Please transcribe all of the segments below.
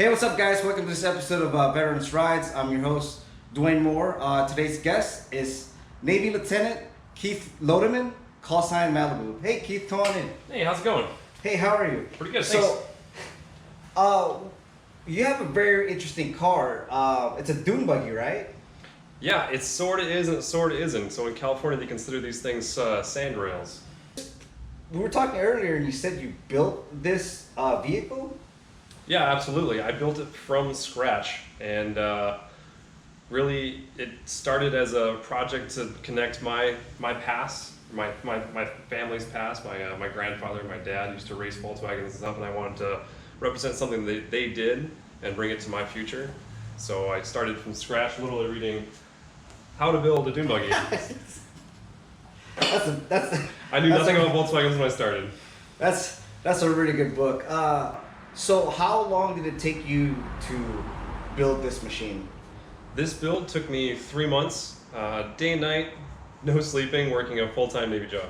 Hey, what's up, guys? Welcome to this episode of Veterans Rides. I'm your host, Duane Moore. Today's guest is Navy Lieutenant Keith Loedeman, call sign Malibu. Hey, Keith, come on in. Hey, how's it going? Hey, how are you? Pretty good, thanks. So, you have a very interesting car. It's a dune buggy, right? Yeah, it sort of is and it sort of isn't. So in California, they consider these things sand rails. We were talking earlier, and you said you built this vehicle? Yeah, absolutely. I built it from scratch, and really, it started as a project to connect my past, my family's past. My grandfather and my dad used to race Volkswagens and stuff, and I wanted to represent something that they did and bring it to my future. So I started from scratch, literally reading how to build a dune buggy. I knew nothing about Volkswagens when I started. That's a really good book. So how long did it take you to build this machine? This build took me 3 months, day and night, no sleeping, working a full-time Navy job.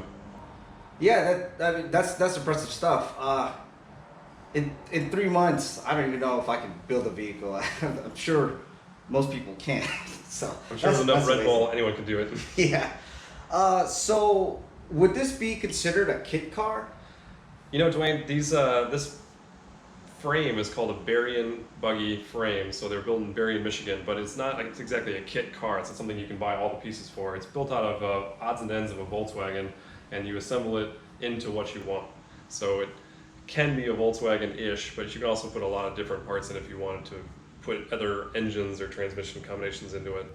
Yeah, that's impressive stuff. In 3 months, I don't even know if I can build a vehicle. I'm sure most people can't. So I'm sure with enough Red Bull, anyone can do it. Yeah. So would this be considered a kit car? You know, Duane, this frame is called a Berrien buggy frame. So they're built in Berrien, Michigan, but it's not like it's exactly a kit car. It's not something you can buy all the pieces for. It's built out of odds and ends of a Volkswagen, and you assemble it into what you want. So it can be a Volkswagen-ish, but you can also put a lot of different parts in if you wanted to put other engines or transmission combinations into it.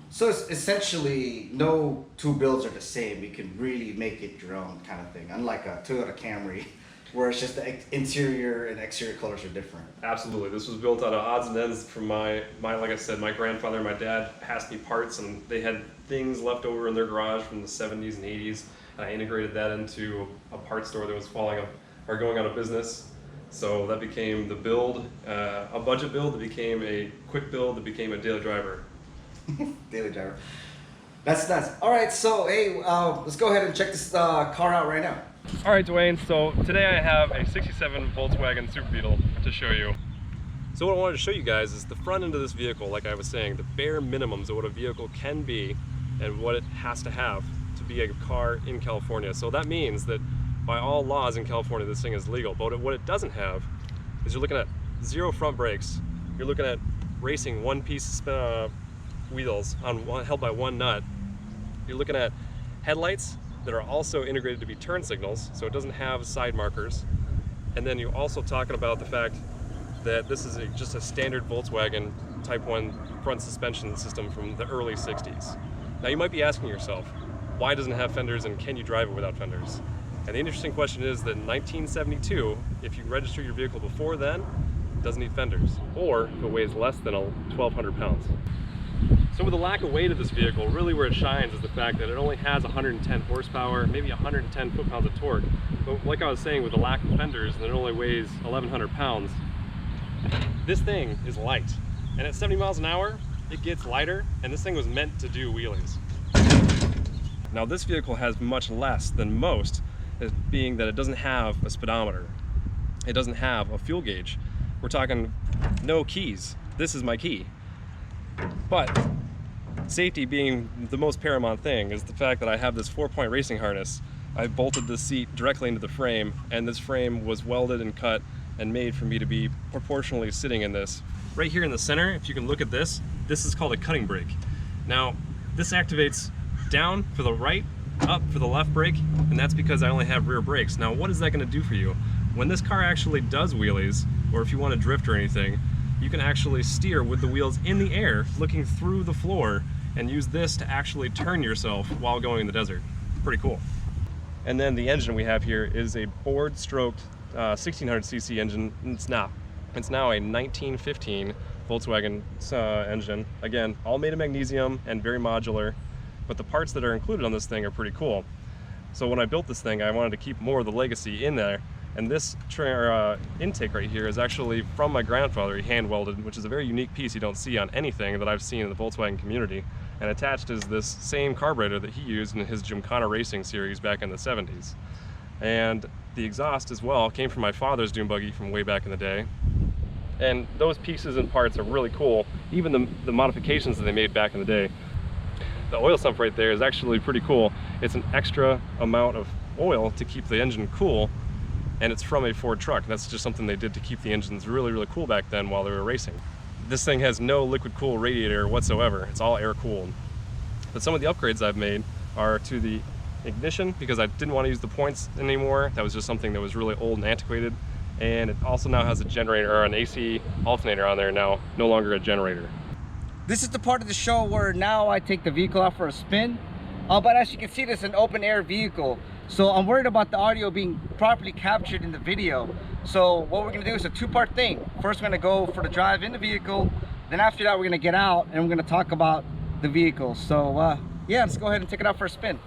So it's essentially no two builds are the same. You can really make it your own kind of thing, unlike a Toyota Camry, where it's just the interior and exterior colors are different. Absolutely. This was built out of odds and ends from my like I said, my grandfather and my dad passed me parts, and they had things left over in their garage from the 70s and 80s, and I integrated that into a parts store that was going out of business. So that became the build, a budget build that became a quick build that became a daily driver. Daily driver. That's nuts. All right, so hey, let's go ahead and check this car out right now. All right, Duane, so today I have a 67 Volkswagen Super Beetle to show you. So what I wanted to show you guys is the front end of this vehicle, like I was saying, the bare minimums of what a vehicle can be and what it has to have to be a car in California. So that means that by all laws in California, this thing is legal. But what it doesn't have is you're looking at 0 front brakes. You're looking at racing one-piece wheels held by one nut. You're looking at headlights that are also integrated to be turn signals, so it doesn't have side markers. And then you're also talking about the fact that this is just a standard Volkswagen Type 1 front suspension system from the early 60s. Now you might be asking yourself, why doesn't it have fenders and can you drive it without fenders? And the interesting question is that in 1972, if you register your vehicle before then, it doesn't need fenders, or if it weighs less than 1,200 pounds. So with the lack of weight of this vehicle, really where it shines is the fact that it only has 110 horsepower, maybe 110 foot-pounds of torque. But like I was saying, with the lack of fenders, and it only weighs 1,100 pounds, this thing is light. And at 70 miles an hour, it gets lighter, and this thing was meant to do wheelies. Now this vehicle has much less than most, as being that it doesn't have a speedometer. It doesn't have a fuel gauge. We're talking no keys. This is my key. But safety being the most paramount thing is the fact that I have this 4-point racing harness. I bolted the seat directly into the frame, and this frame was welded and cut and made for me to be proportionally sitting in this. Right here in the center, if you can look at this is called a cutting brake. Now, this activates down for the right, up for the left brake, and that's because I only have rear brakes. Now, what is that going to do for you? When this car actually does wheelies, or if you want to drift or anything, you can actually steer with the wheels in the air, looking through the floor, and use this to actually turn yourself while going in the desert. Pretty cool. And then the engine we have here is a board-stroked 1600cc engine. It's now a 1915 Volkswagen engine. Again, all made of magnesium and very modular, but the parts that are included on this thing are pretty cool. So when I built this thing, I wanted to keep more of the legacy in there. And this intake right here is actually from my grandfather. He hand welded, which is a very unique piece you don't see on anything that I've seen in the Volkswagen community. And attached is this same carburetor that he used in his Gymkhana racing series back in the 70s. And the exhaust as well came from my father's dune buggy from way back in the day. And those pieces and parts are really cool, even the modifications that they made back in the day. The oil sump right there is actually pretty cool. It's an extra amount of oil to keep the engine cool, and it's from a Ford truck. That's just something they did to keep the engines really, really cool back then while they were racing. This thing has no liquid cool radiator whatsoever. It's all air cooled. But some of the upgrades I've made are to the ignition, because I didn't want to use the points anymore. That was just something that was really old and antiquated. And it also now has a generator, or an AC alternator on there now, no longer a generator. This is the part of the show where now I take the vehicle out for a spin. But as you can see, this is an open air vehicle. So I'm worried about the audio being properly captured in the video. So what we're gonna do is a two-part thing. First, we're gonna go for the drive in the vehicle. Then after that, we're gonna get out and we're gonna talk about the vehicle. So yeah, let's go ahead and take it out for a spin.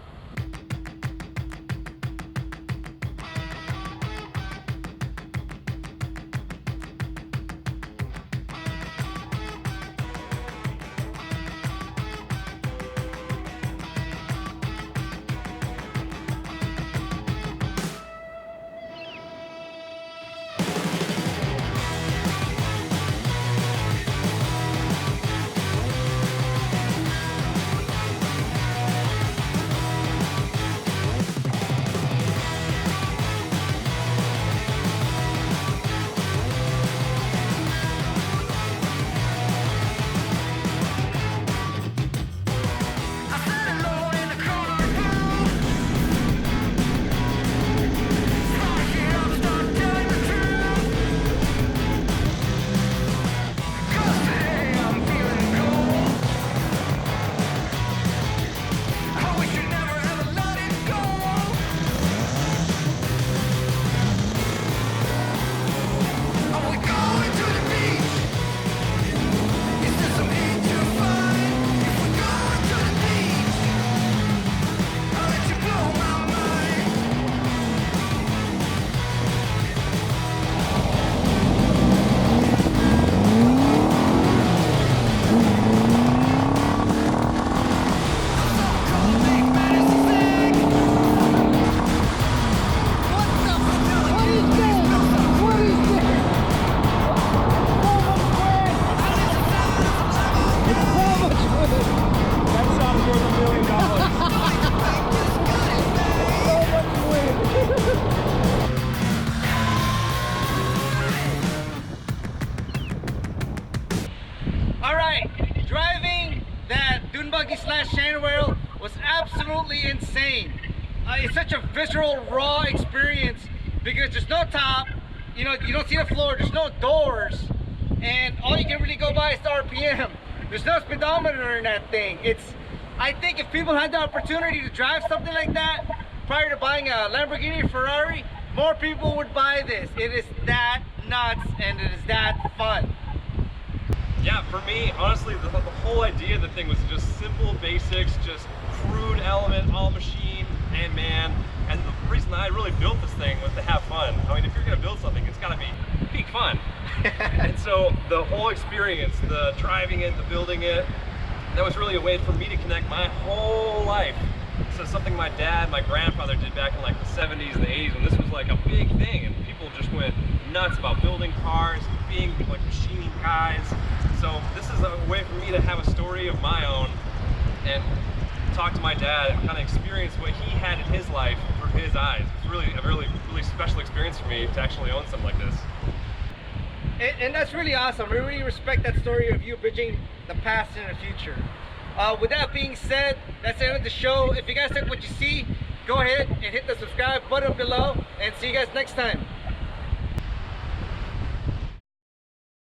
Was absolutely insane. It's such a visceral, raw experience because there's no top, you know, you don't see the floor, there's no doors, and all you can really go by is the RPM. There's no speedometer in that thing. I think if people had the opportunity to drive something like that prior to buying a Lamborghini or Ferrari, more people would buy this. It is that nuts and it is that fun. Yeah, for me, honestly, the whole idea of the thing was just simple basics, just crude element, all machine and man. And the reason I really built this thing was to have fun. I mean, if you're gonna build something, it's gotta be peak fun. And so the whole experience, the driving it, the building it, that was really a way for me to connect my whole life. So something my dad, my grandfather did back in like the 70s and the 80s when this was like a big thing and people just went nuts about building cars, being like machining guys. So this is a way for me to have a story of my own and talk to my dad and kind of experience what he had in his life through his eyes. It's really a really special experience for me to actually own something like this. And that's really awesome. I really respect that story of you bridging the past and the future. With that being said, that's the end of the show. If you guys like what you see, go ahead and hit the subscribe button below and see you guys next time.